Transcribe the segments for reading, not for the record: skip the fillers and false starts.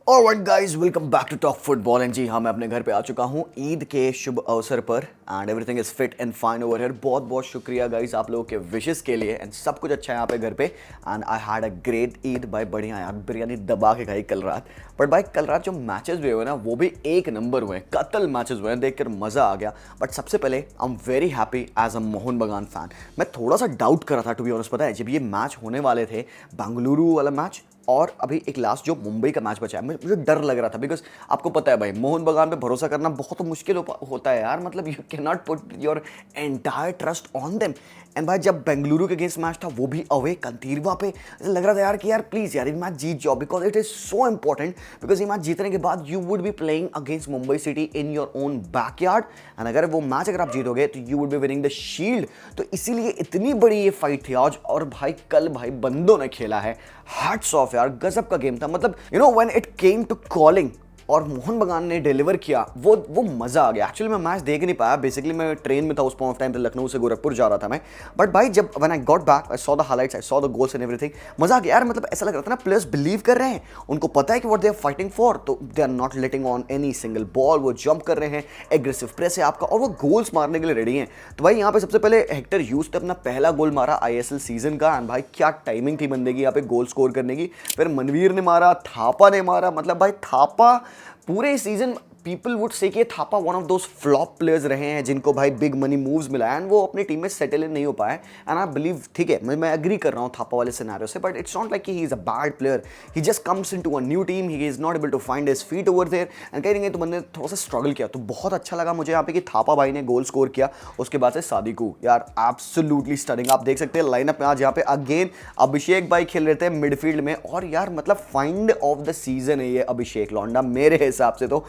Alright guys, welcome back to talk football. And जी हाँ, मैं अपने घर पे आ चुका हूँ ईद के शुभ अवसर पर and everything is fit and fine over here. बहुत बहुत शुक्रिया गाइस आप लोगों के विशेस के लिए एंड सब कुछ अच्छा है यहाँ पे घर पे। And I had a great Eid भाई, बढ़िया यार, बिरयानी दबा के खाई कल रात। बट भाई कल रात जो मैचेस हुए हुए ना वो भी एक नंबर हुए, कतल मैचेस हुए हैं, देखकर मजा आ गया। बट सबसे पहले I am very happy as a Mohun Bagan fan. मैं थोड़ा सा डाउट कर रहा था टू बी ऑनेस्ट, पता है जब ये मैच होने वाले थे, बेंगलुरु वाला मैच और अभी एक लास्ट जो मुंबई का मैच बचा है, मुझे डर लग रहा था बिकॉज आपको पता है भाई मोहन बगान पे भरोसा करना बहुत मुश्किल होता है यार। मतलब you can not put your entire trust on them. And भाई जब बेंगलुरु के अगेंस्ट मैच था वो भी अवे कंतीरवा पे, लग रहा था यार कि यार प्लीज यार ये मैच जीत जाओ because it is so important. Because ये मैच जीतने के बाद you would be playing against Mumbai city in your own backyard and अगर वो मैच अगर आप जीतोगे तो you would be winning the shield. तो इसीलिए इतनी बड़ी ये फाइट थी आज। और भाई कल भाई बंदों ने खेला है, हैट्स ऑफ यार, गजब का गेम था। मतलब you know when it came to calling और मोहन बगान ने डिलीवर किया, वो मजा आ गया। एक्चुअली मैं मैच देख नहीं पाया, बेसिकली मैं ट्रेन में था उस पॉइंट ऑफ टाइम पे, लखनऊ से गोरखपुर जा रहा था मैं। बट भाई जब when I got back I saw the highlights, I saw the goals and everything, मजा आ गया यार। मतलब ऐसा लग रहा था ना प्लेयर्स बिलीव कर रहे हैं, उनको पता है कि what they are fighting for, तो they are not letting on any single ball. वो जंप कर रहे हैं, एग्रेसिव प्रेस है आपका और वो गोल्स मारने के लिए रेडी हैं। तो भाई यहाँ पे सबसे पहले हेक्टर ह्यूज ने अपना पहला गोल मारा आईएसएल सीजन का एंड भाई क्या टाइमिंग थी बंदे की यहाँ पे गोल स्कोर करने की। फिर मनवीर ने मारा, थापा ने मारा। मतलब भाई थापा पूरे सीजन पीपल वुड से कि Thapa one of those flop players रहे हैं जिनको भाई बिग मनी मूव्स मिला है एंड वो अपनी टीम में सेटल इन नहीं हो पाए। एंड आई बिलीव, ठीक है मैं एग्री कर रहा हूँ थापा वाले सिनेरियो से, but it's not like he is a bad player. He just comes into a new team, he is not able to find his feet over there and कहीं नहीं तो बंदे ने थोड़ा सा स्ट्रगल किया। तो बहुत अच्छा लगा मुझे यहाँ पे कि थापा भाई ने गोल स्कोर किया। उसके बाद से सादिकू यार एब्सोल्युटली स्टनिंग। आप देख सकते हैं लाइनअप में आज यहाँ पे अगेन अभिषेक भाई खेल रहे थे मिडफील्ड में और यार मतलब फाइंड ऑफ द सीजन है ये अभिषेक लौंडा मेरे हिसाब से। तो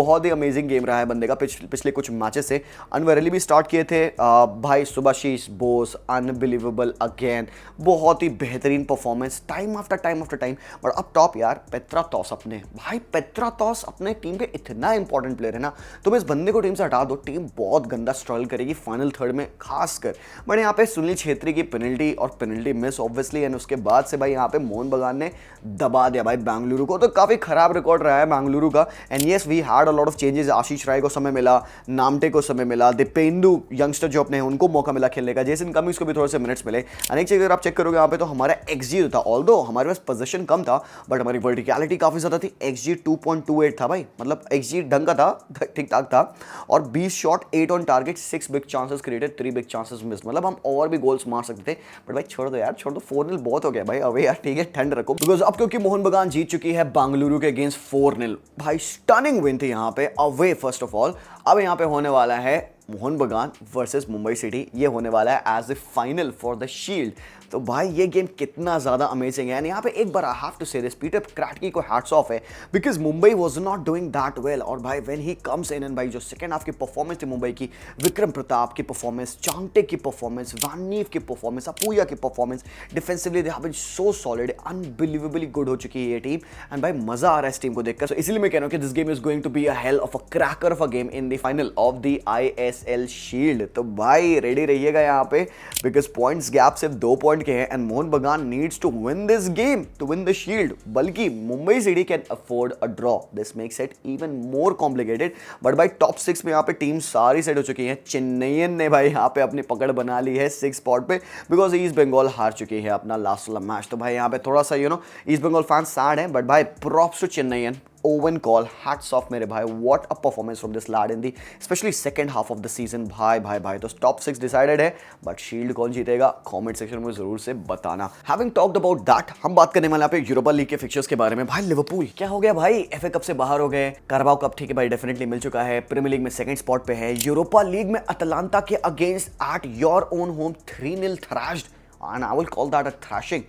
बहुत ही अमेजिंग गेम रहा है बंदे का पिछले कुछ मैचेस से। अनवरली भी स्टार्ट किए थे भाई, सुभाशीष बोस अनबिलीवेबल अगेन, बहुत ही बेहतरीन performance time after time after time. But अब टॉप यार पेत्रातोस, अपने भाई पेत्रातोस अपने टीम पे इतना इंपॉर्टेंट प्लेयर है ना, तुम इस बंदे को टीम से हटा दो, टीम बहुत गंदा स्ट्रगल करेगी फाइनल थर्ड में खासकर। बट यहाँ पे सुनील छेत्री की पेनल्टी और पेनल्टी मिस ऑब्वियसली, एंड उसके बाद से भाई यहाँ पे मोहन बगान ने दबा दिया भाई बेंगलुरु को। तो काफी खराब रिकॉर्ड रहा है बेंगलुरु का। And yes we had a lot of changes, Ashish Rai को समय मिला, नामटे को समय मिला, दीपेंदु यंगस्टर जो अपने हैं उनको मौका मिला खेलने का, जेसन कमिंस को भी थोड़े से मिनट्स मिले। अनेक चीज अगर आप चेक करोगे यहाँ पे तो हमारा एक्सजी था, ऑल्दो हमारे पास पोजीशन कम था बट हमारी वर्टिकलिटी काफी ज्यादा थी। एक्सजी 2.28 था भाई, मतलब एक्सजी ढंग का था, ठीक ठाक था। और 20 shot 8 on target, 6 big chances created, 3 big chances miss. मतलब हम और भी गोल्स मार सकते थे बट भाई छोड़ दो यार, छोड़ दो, 4-0 बहुत हो गया भाई। अवे यार ठीक है, ठंड रखो बिकॉज अब क्योंकि मोहन बगान जीत चुकी है बेंगलुरु के अगेंस्ट 4-0 भाई। स्टनिंग विन थी यहाँ पे अवे फर्स्ट ऑफ ऑल। अब यहाँ पे होने वाला है मोहन बगान वर्सेस मुंबई सिटी, ये होने वाला है as a final for the shield. तो भाई ये गेम कितना ज़्यादा अमेजिंग है। यहाँ पे एक बार आई हैव टू से दिस, पीटर क्रैटकी को हैट्स ऑफ है because Mumbai was not doing that well. और भाई when he comes in and भाई जो सेकंड हाफ की परफॉर्मेंस थी मुंबई की, विक्रम प्रताप की परफॉर्मेंस, चांगटे की परफॉर्मेंस, वानीव की परफॉर्मेंस, अपूया की performance, defensively they have been so solid, unbelievably good हो चुकी है ये टीम। एंड भाई मजा आ रहा है इस टीम को देखकर। सो इसलिए मैं कह रहा हूँ कि this game is going to be a hell of a cracker of a game in the final of the ISL shield. तो भाई रेडी रहिएगा यहाँ पे बिकॉज पॉइंट्स गैप सिर्फ 2 पॉइंट के हैं and Mohun Bagan needs to win this game to win the shield. बल्कि Mumbai City can afford a draw, this makes it even more complicated. But भाई टॉप 6 में यहाँ पे टीम सारी सेट हो चुकी है। चेन्नईयन ने भाई यहाँ पे अपनी पकड़ बना ली है 6 स्पॉट पे बिकॉज ईस्ट बंगाल हार चुकी है अपना लास्ट वाला मैच। तो भाई यहाँ पे थोड़ा सा ईस्ट बंगाल फैंस सैड है बट भाई props to Chennaiyin, Owen Coyle, hats off मेरे भाई, what a performance from this lad in the especially second half of the season. भाई तो टॉप 6 डिसाइडेड है बट शील्ड कौन जीतेगा कमेंट सेक्शन में जरूर से बताना। हैविंग टॉक्ड अबाउट दैट, हम बात करने वाले यहाँ पे यूरोपा लीग के फिक्चर्स के बारे में। भाई लिवरपूल क्या हो गया भाई, एफए कप से बाहर हो गए, कारबाओ कप ठीक है भाई डेफिनेटली मिल चुका है, प्रीमियर लीग में सेकंड स्पॉट पे है, यूरोपा लीग में अटलांटा के against at your own home 3-0 thrashed and I will call that a thrashing.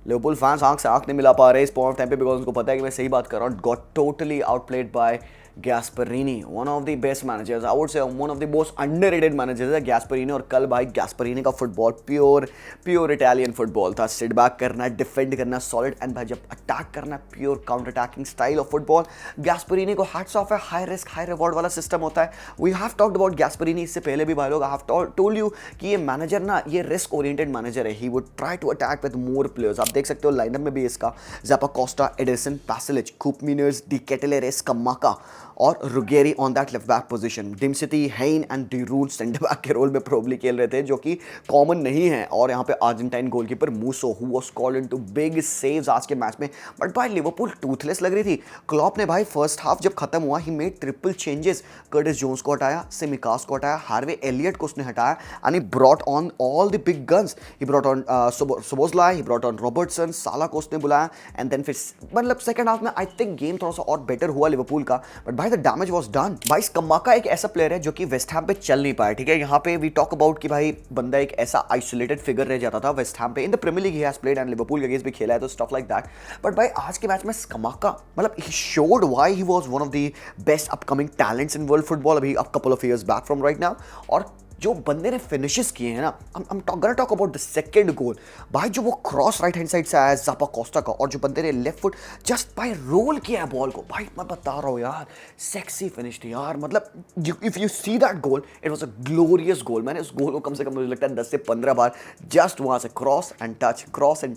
Liverpool fans आंख से आंख नहीं मिला पा रहे इस पॉइंट ऑफ टाइम पे बिकॉज उनको पता है कि मैं सही बात कर रहा हूँ। Got totally outplayed by Gasperini, one of the best managers, I would say one of the most underrated managers है गैस्परिनी। और कल भाई गैस्परिनी का फुटबॉल प्योर इटालियन फुटबॉल था, सिट बैक करना, डिफेंड करना सॉलिड एंड भाई जब अटैक करना pure counter attacking style of football. Gasperini को हैट्स ऑफ है, हाई रिस्क हाई रिवॉर्ड वाला सिस्टम होता है। वी हैव टॉक्ड अबाउट गैस्परिनी इससे पहले भी भाई लोग, आई हैव टोल्ड यू कि ये मैनेजर ना ये रिस्क ओरिएंटेड मैनेजर है। He would try to attack with more players. आप देख सकते हो लाइनअप में भी इसका Zappacosta, Ederson, Pasalic, Koopmeiners, De Ketelaere, Scamacca और Ruggeri on that left back position. Djimsiti, Hien and De Roon centre back के role में प्रोबली खेल रहे थे, जो कि कॉमन नहीं है। और यहाँ पे Argentine goalkeeper Musso who was called into big saves आज के मैच में। बट भाई लिवरपूल टूथलेस लग रही थी। क्लॉप ने भाई फर्स्ट हाफ जब खत्म हुआ he made triple changes. Curtis Jones को हटाया, सिमिकास को हटाया, हार्वे एलियट को उसने हटाया and he brought on all the big guns. He brought on सोबोस्लाई, he brought on Robertson, साला को उसने बुलाया एंड देन फिर मतलब सेकंड हाफ में आई थिंक गेम थोड़ा सा और बेटर हुआ लिवरपूल का। बट भाई द डैमेज वाज डन। भाई कम्माका एक ऐसा प्लेयर है जो कि वेस्ट हैम पे चल नहीं पाया, ठीक है। यहाँ पे वी टॉक अबाउट कि भाई बंदा एक ऐसा आइसोलेटेड फिगर रह जाता था वेस्ट हैम पे। In the Premier League he has played and Liverpool के अगेंस्ट भी खेला है, तो स्टफ लाइक दैट। बट भाई आज के मैच में कम्माका मतलब he showed why he was one of the best upcoming talents in world football अभी a couple of years back from right now. और जो बंदे ने फिनिशेस किए हैं ना, I'm gonna talk about the second goal। भाई जो वो क्रॉस राइट हैंड साइड से आया ज़ापा कोस्टा का, और जो बंदे ने left foot just by roll किया है बॉल को, भाई मैं बता रहा हूँ यार, सेक्सी फिनिश थी यार। मतलब if you see that goal, it was a glorious goal. मैंने उस गोल को कम से कम मुझे लगता है 10 से 15 बार जस्ट वहाँ से क्रॉस एंड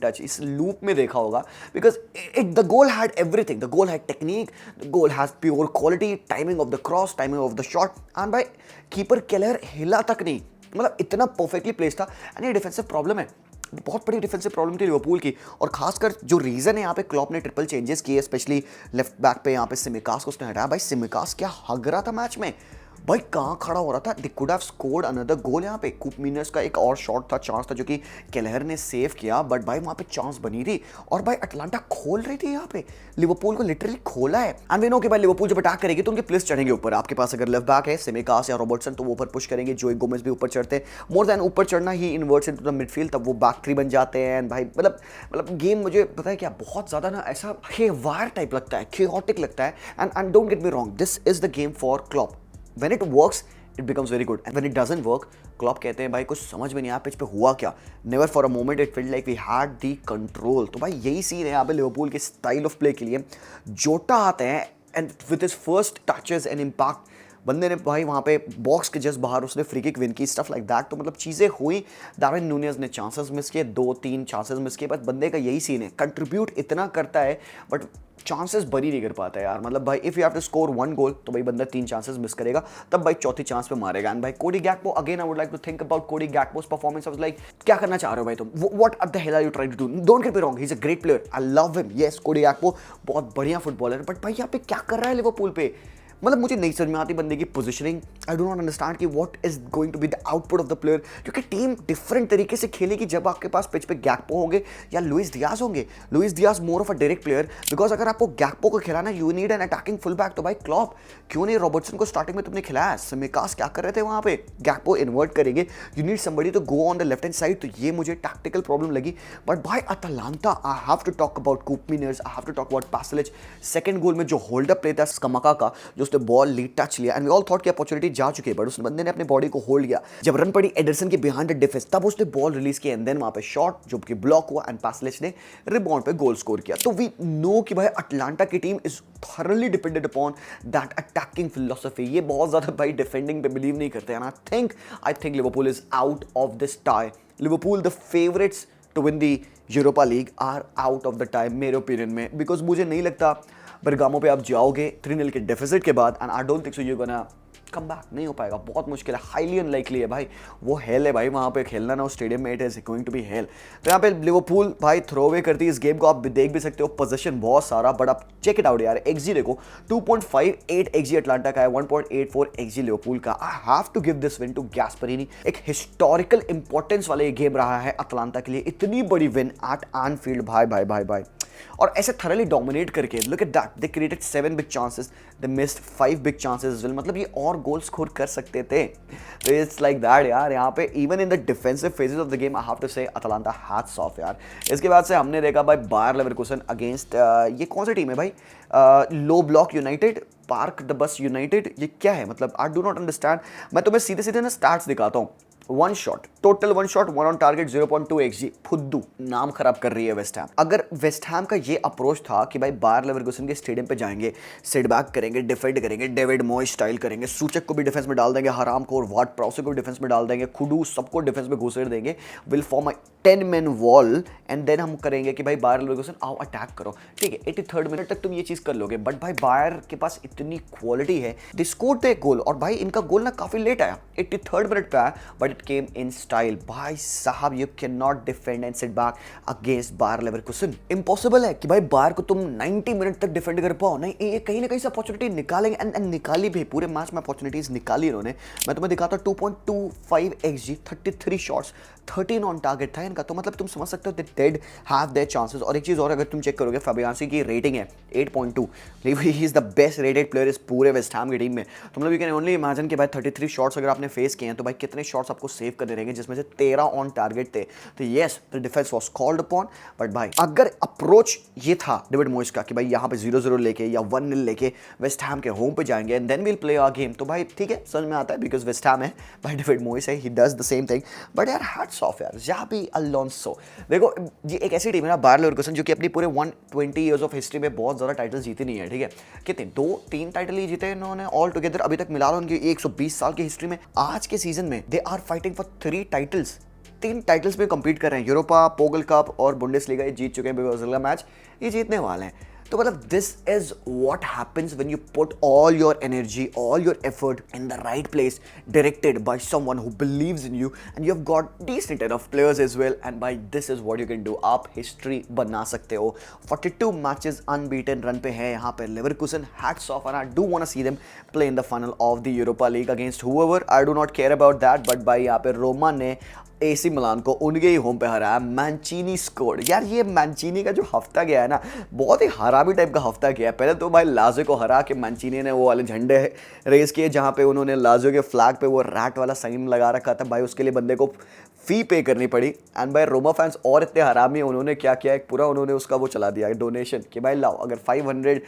टच इस लूप में देखा होगा। Because the goal had everything. The goal had technique, the goal has pure quality, timing of the cross, timing of the shot, and भाई कीपर केलर हिला तक नहीं, मतलब इतना परफेक्टली प्लेस था। एंड ये डिफेंसिव प्रॉब्लम है, बहुत बड़ी डिफेंसिव प्रॉब्लम थी लिवरपूल की। और खासकर जो रीजन है यहाँ पे क्लॉप ने ट्रिपल चेंजेस किए, स्पेशली लेफ्ट बैक पे यहाँ पे सिमिकास को उसने हटाया। भाई सिमिकास क्या हग रहा था मैच में, भाई कहाँ खड़ा हो रहा था। They could have scored another goal. यहाँ पे कूप मीनर्स का एक और शॉट था, चांस था जो कि केलहर ने सेव किया, बट भाई वहाँ पे चांस बनी थी। और भाई अटलांटा खोल रही थी यहाँ पे, लिवरपूल को लिटरली खोला है। एंड वी नो कि भाई लिवरपूल जब अटैक करेगी तो उनके प्लेस चढ़ेंगे ऊपर। आपके पास अगर लेफ्ट बैक है सिमिकास या रॉबर्टसन तो वो ऊपर पुश करेंगे, जोई गोमेज भी ऊपर चढ़ते हैं। मोर देन ऊपर चढ़ना ही इन्वर्ट्स इनटू द मिडफील्ड, तब वो बैक थ्री बन जाते हैं। एंड भाई मतलब गेम मुझे पता है क्या बहुत ज़्यादा ना ऐसा हेवायर टाइप लगता है, केओटिक लगता है। And don't get me wrong, this is the game for Klopp. When it works it becomes very good, and when it doesn't work Klopp कहते हैं भाई कुछ समझ में नहीं आया पिच पे हुआ क्या। Never for a moment it feeled like we had the control. तो भाई यही सीन है यहाँ पे लिवरपूल के स्टाइल ऑफ प्ले के लिए। जोटा आते हैं and with his first touches and impact, बंदे ने भाई वहाँ पे बॉक्स के जस्ट बाहर उसने फ्री किक विन की, स्टफ लाइक दैट। तो मतलब चीज़ें हुई। डार्विन नूनेज ने चांसेस मिस किए, 2-3 चांसेस मिस किए, बस बंदे का यही सीन है, कंट्रीब्यूट इतना करता है बट चांसेस बरी नहीं कर पाता है यार। मतलब भाई if you have to score 1 goal तो भाई बंदा 3 चांसेस मिस करेगा, तब भाई चौथी चांस पे मारेगा। एंड भाई Cody Gakpo, again I would like to think about Cody Gakpo's performance. I was like क्या करना चाह रहे हो भाई तुम, what the hell are you trying to do. Don't get me wrong, he is a great player, I love him, yes Cody Gakpo बहुत बढ़िया footballer, but भाई यहाँ पे क्या कर रहा है लिवरपूल पे, मतलब मुझे नहीं समझ में आती बंदे की positioning. I do not understand कि what is going to be the output of the player, क्योंकि टीम डिफरेंट तरीके से खेलेगी जब आपके पास पिच पे गैक्पो होंगे या लुइस डियाज होंगे। Luis Diaz more of a direct player, because अगर आपको गैक्पो को खिलाना you need an attacking full back. तो भाई क्लॉप क्यों नहीं रॉबर्टसन को स्टार्टिंग में तुमने खिलाया, सिमिकास क्या कर रहे थे वहाँ पे, गैक्पो इन्वर्ट करेंगे, you need somebody to go on the left hand side. तो ये मुझे टैक्टिकल प्रॉब्लम लगी। बट भाई Atalanta, I have to talk about Koopmeiners, I have to talk about Pasalic. Second goal में जो hold up play था स्कमाका का, जो उसने बॉल लीड लिया एंड वी ऑल थॉट कि अपॉर्चुनिटी जा चुकी है, बट उस बंदे ने अपने बॉडी को होल्ड किया। जब रन पड़ी एडरसन के बिहाइंड द डिफेंस, तब उसने बॉल रिलीज किया एंड देन वहां पे शॉट जो कि ब्लॉक हुआ एंड पैसिलिच ने रिबाउंड पे गोल स्कोर किया। तो वी नो कि भाई अटलांटा की team is thoroughly dependent upon that attacking philosophy. ये बहुत ज्यादा भाई डिफेंडिंग पे बिलीव नहीं करते। And I think Liverpool is out of this tie. Liverpool the favourites to win the Europa League are out of the time मेरे opinion में, because मुझे नहीं लगता बरगामो पे आप जाओगे 3-0 के डेफिसिट के बाद, and I don't think so you gonna come back, नहीं हो पाएगा, बहुत मुश्किल है, हाईली अनलाइकली है भाई। वो हेल है भाई वहाँ पे खेलना ना, उस स्टेडियम में it is going to be hell. तो यहाँ पे लिवरपूल भाई थ्रो अवे करती है इस गेम को, आप देख भी सकते हो पोजीशन बहुत सारा, बट आप चेक इट आउट यार। एक्जी देखो 2.58 एक्जी अटलांटा का है, 1.84 एक्जी लिवरपूल का। I have to give this win to Gasperini. एक हिस्टोरिकल इंपॉर्टेंस वाला ये गेम रहा है अटलांटा के लिए, इतनी बड़ी विन एट एनफील्ड भाई भाई भाई भाई। और ऐसे थरली डोमिनेट करके, look at that, they created 7 big chances, they missed 5 big chances. मतलब ये और गोल स्कोर कर सकते थे। तो इट्स लाइक दैट यार। यहाँ पे even in the defensive phases of the game I have to say Atalanta hats off यार। इसके बाद से हमने देखा भाई बायर लेवरकुसन अगेंस्ट ये कौन सी टीम है भाई, लो block United, park the bus United, ये क्या है मतलब आई डू नॉट अंडरस्टैंड। मैं तुम्हें सीधे सीधे ना स्टैट्स दिखाता हूँ। 1 shot, total 1 shot, 1 on target, 0.2 xG. फुद्दू नाम खराब कर रही है वेस्ट हैम। अगर वेस्ट हैम का ये अप्रोच था कि भाई बायर लेवरकुसन के स्टेडियम पे जाएंगे, सेट बैक करेंगे, डिफेंड करेंगे, डेविड मॉयस स्टाइल करेंगे, सूचक को भी डिफेंस में डाल देंगे, हराम को और वार्ड प्राउसे को डिफेंस में डाल देंगे, खुडू सबको डिफेंस में घुसेड़ देंगे, will form a 10 man wall and then हम करेंगे कि भाई बायर लेवरकुसन आओ अटैक करो, ठीक है। 83rd मिनट तक तुम ये चीज कर लोगे, बट भाई बायर के पास इतनी क्वालिटी है, दे स्कोर्ड द गोल, और भाई इनका गोल ना काफी लेट आया, 83rd मिनट पे आया, but it came in style. भाई साहब you can not defend and sit back against Bayer Leverkusen. Impossible है कि भाई बायर को तुम 90 मिनट तक डिफेंड कर पाओ, नहीं ये कहीं ना कहीं से अपॉर्चुनिटी निकालेंगे एंड निकाली भी, पूरे मैच में अपॉर्चुनिटीज निकाली इन्होंने। मैं तुम्हें दिखाता 2.25 XG, 33 शॉट्स, 13 ऑन टारगेट था इनका, तो मतलब तुम समझ सकते हो they did have their chances. और एक चीज और अगर तुम चेक करोगे, फैबियासी की रेटिंग है 8.2, he is the best rated player इस पूरे वेस्ट हैम की टीम में। तो मतलब यू कैन ओनली इमेजिन कि भाई 33 शॉट्स अगर आपने फेस किए हैं तो भाई कितने शॉट्स आपको सेव करने रहेंगे, जिसमें से 13 ऑन टारगेट थे। तो yes the defence was called upon, but भाई अगर अप्रोच ये था डेविड मोइस का कि भाई यहाँ पे 0-0 लेके या 1-0 लेके वेस्ट हैम के होम पे जाएंगे and then will play our game, तो भाई ठीक है समझ में आता है बिकॉज वेस्ट हैम है, भाई डेविड मोइस है, he does the same thing. But यार हैट्स ऑफ यार जाबी अलोंसो। देखो ये एक ऐसी टीम है ना बायर लेवरकुसन जो कि अपनी पूरे 120 ईयर्स ऑफ हिस्ट्री में बहुत ज़्यादा टाइटल जीती नहीं है, ठीक है। कितने 2-3 टाइटल ही जीते इन्होंने ऑल टुगेदर अभी तक मिला लो उनकी 120 साल की हिस्ट्री में। आज के सीजन में they are fighting for 3 titles, 3 titles में कंपीट कर रहे हैं, यूरोपा, पोगल कप और बुंडेसलीगा ये जीत चुके हैं, बिकॉज अगला मैच ये जीतने वाले हैं। तो मतलब this is what happens when you put all your energy, all your effort in the right place, directed by someone who believes in you and you have got decent enough players as well, and by this is what you can do. आप history बना सकते हो। 42 matches unbeaten run पे है यहाँ पे Leverkusen, hats off, and I do want to see them play in the final of the Europa League against whoever, I do not care about that. But भाई यहाँ पे रोमा ने AC मिलान को उनके ही होम पे हराया, मैंचीनी स्कोर्ड। यार ये मैंचीनी का जो हफ्ता गया है ना, बहुत ही हरामी टाइप का हफ्ता गया है। पहले तो भाई लाजो को हरा के मैंचीनी ने वो वाले झंडे रेस किए जहाँ पे उन्होंने लाजो के फ्लैग पे वो रैट वाला साइन लगा रखा था, भाई उसके लिए बंदे को फी पे करनी पड़ी। एंड भाई रोमा फैंस और इतने हरामी, उन्होंने क्या किया, एक पूरा उन्होंने उसका वो चला दिया डोनेशन कि भाई लाओ अगर 500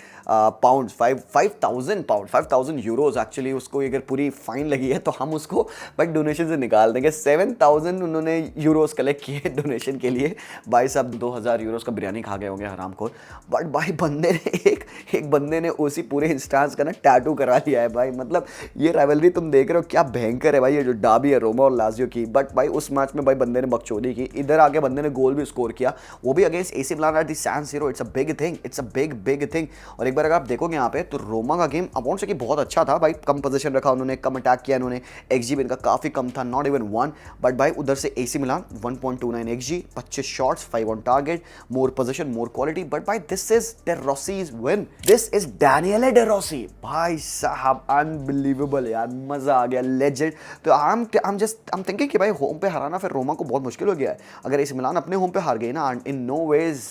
पाउंड 5000 पाउंड 5000 यूरोज एक्चुअली उसको अगर पूरी फाइन लगी है तो हम उसको भाई डोनेशन से निकाल देंगे। 7000 उन्होंने यूरोज कलेक्ट किए डोनेशन के लिए। भाई साहब 2000 यूरोज का बिरयानी खा गए होंगे हरामखोर। बट भाई बंदे ने एक बंदे ने उसी पूरे इंस्टांस का ना टैटू करा लिया है भाई। मतलब ये राइवलरी तुम देख रहे हो क्या भयंकर है भाई, ये जो डाबी है रोमा और लाजियो की। बट भाई उस मैच में भाई बंदे ने बकचोदी की, इधर आके बंदे ने गोल भी स्कोर किया, वो भी against AC Milan at the San Siro. It's a big thing, it's a big thing. और एक बार अगर आप देखोगे यहाँ पे तो रोमा का गेम अमाउंट से कि बहुत अच्छा था भाई, कम पोजीशन रखा उन्होंने, कम अटैक किया उन्होंने, XG भी इनका काफी कम था, नॉट इवन 1। बट भाई उधर से AC Milan 1.29 XG, 25 shots, 5 on target, more position, more quality. But भाई this is De Rossi's win, this is Daniele De Rossi। भाई साहब अनबिलीवेबल यार, मजा आ गया, लेजेंड। तो आई एम थिंकिंग कि भाई होम पे हराना फिर रोमा को बहुत मुश्किल हो गया है। अगर AC मिलान अपने होम पे हार गई ना, in no ways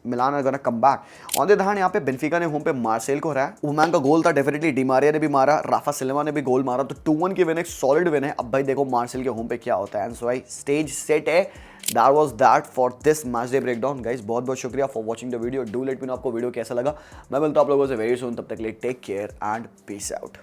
Milan are gonna come back. On the other hand यहाँ पे बेंफिका ने होम पे मार्सेल को हराया, वुमैन का गोल था डेफिनेटली, डिमारिया ने भी मारा, राफा सिल्वा ने भी गोल मारा, तो 2-1 की विन, एक सॉलिड विन है। अब भाई देखो मार्सेल के होम पे क्या होता है। एंड सो भाई स्टेज सेट है। That was that for this match day breakdown guys। बहुत बहुत शुक्रिया for watching the video. Do let me know आपको वीडियो कैसा लगा। मैं मिलता हूँ आप लोगों से वेरी सून, तब तक के लिए take care and peace out.